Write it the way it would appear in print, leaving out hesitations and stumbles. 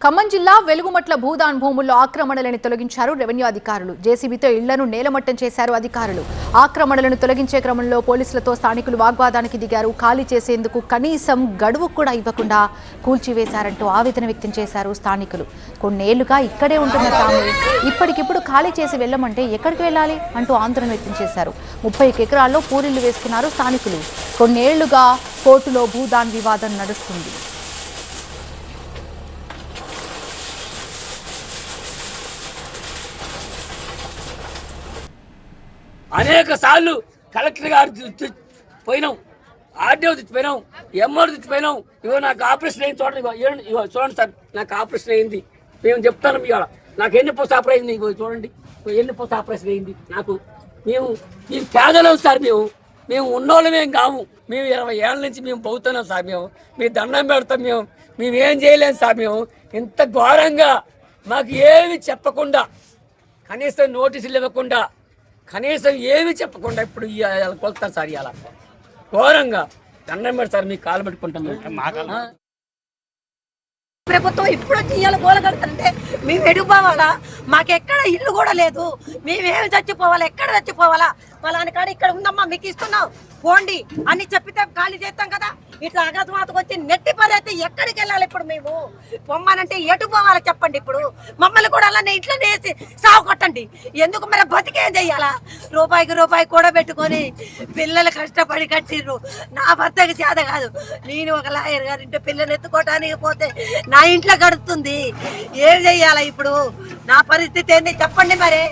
ఖమ్మం జిల్లా వెలుగుమట్ల భూదాన్ భూముల్లో ఆక్రమణలను తొలగించారు రెవెన్యూ అధికారులు. జేసీబీతో ఇళ్లను నేలమట్టం చేశారు అధికారులు. ఆక్రమణలను తొలగించే క్రమంలో పోలీసులతో స్థానికులు వాగ్వాదానికి దిగారు. ఖాళీ చేసేందుకు కనీసం గడువు కూడా ఇవ్వకుండా కూల్చివేశారంటూ ఆవేదన వ్యక్తం చేశారు స్థానికులు. కొన్నేళ్లుగా ఇక్కడే ఉంటున్న తాము ఇప్పటికిప్పుడు ఖాళీ చేసి వెళ్లమంటే ఎక్కడికి వెళ్ళాలి అంటూ ఆందోళన వ్యక్తం చేశారు. 30 ఎకరాల్లో పూరిళ్లు వేసుకున్నారు స్థానికులు. కొన్నేళ్లుగా కోర్టులో భూదాన్ వివాదం నడుస్తుంది. అనేక సార్లు కలెక్టర్ గారు పోయినాం, ఆర్డీఓ తెచ్చిపోయినాం, ఎంఆర్ తెచ్చిపోయినాం. ఇగో నాకు ఆపరేషన్ అయింది, చూడండి, ఇగో చూడండి సార్, నాకు ఆపరేషన్ అయింది. మేము చెప్తాను ఇవాళ నాకు ఎన్ని పోస్ట్ ఆపరేషన్ అయింది, ఇగో చూడండి, ఎన్ని పోస్ట్ ఆపరేషన్ అయింది నాకు. మేము పేదలేం సార్, మేము ఉన్నోళ్ళమేం కాము. మేము 20 ఏళ్ళ నుంచి మేము పోతున్నాం సార్. మీ దండం పెడతాం. మేము ఏం చేయలేము సార్. ఇంత ఘోరంగా మాకు ఏమి చెప్పకుండా, కనీసం నోటీసులు ఇవ్వకుండా, కనీసం ఏమి చెప్పకుండా ఇప్పుడు కొలుస్తారు సార్. ఇలా ఘోరంగా దండం పెడతారు. మీకు కాలు పెట్టుకుంటాం. ప్రభుత్వం ఇప్పుడు వచ్చి ఇవాళ గోలగడుతుంటే మేము ఎడిపోవాలా? మాకెక్కడ ఇల్లు కూడా లేదు. మేమేమి చచ్చిపోవాలా? ఎక్కడ చచ్చిపోవాలా? వాళ్ళని కాడ ఇక్కడ ఉందమ్మా, మీకు ఇస్తున్నాం పోండి అని చెప్పితే ఖాళీ చేస్తాం కదా. ఇట్లా అకస్మాత్తుకు వచ్చి నెట్టి పదైతే ఎక్కడికి వెళ్ళాలి? ఇప్పుడు మేము పొమ్మనంటే ఎటు పోవాలా చెప్పండి? ఇప్పుడు మమ్మల్ని కూడా అలానే ఇంట్లో వేసి సాగు కొట్టండి. ఎందుకు మరి బతికేం చెయ్యాలా? రూపాయికి రూపాయి కూడా పెట్టుకొని పిల్లలు కష్టపడి కట్టిర్రు. నా భర్తకి చేత కాదు. నేను ఒక లాయర్ గారి ఇంటి పిల్లలు ఎత్తుకోవటానికి పోతే నా ఇంట్లో గడుస్తుంది. ఏం చెయ్యాలా ఇప్పుడు? నా పరిస్థితి ఏంది చెప్పండి మరి.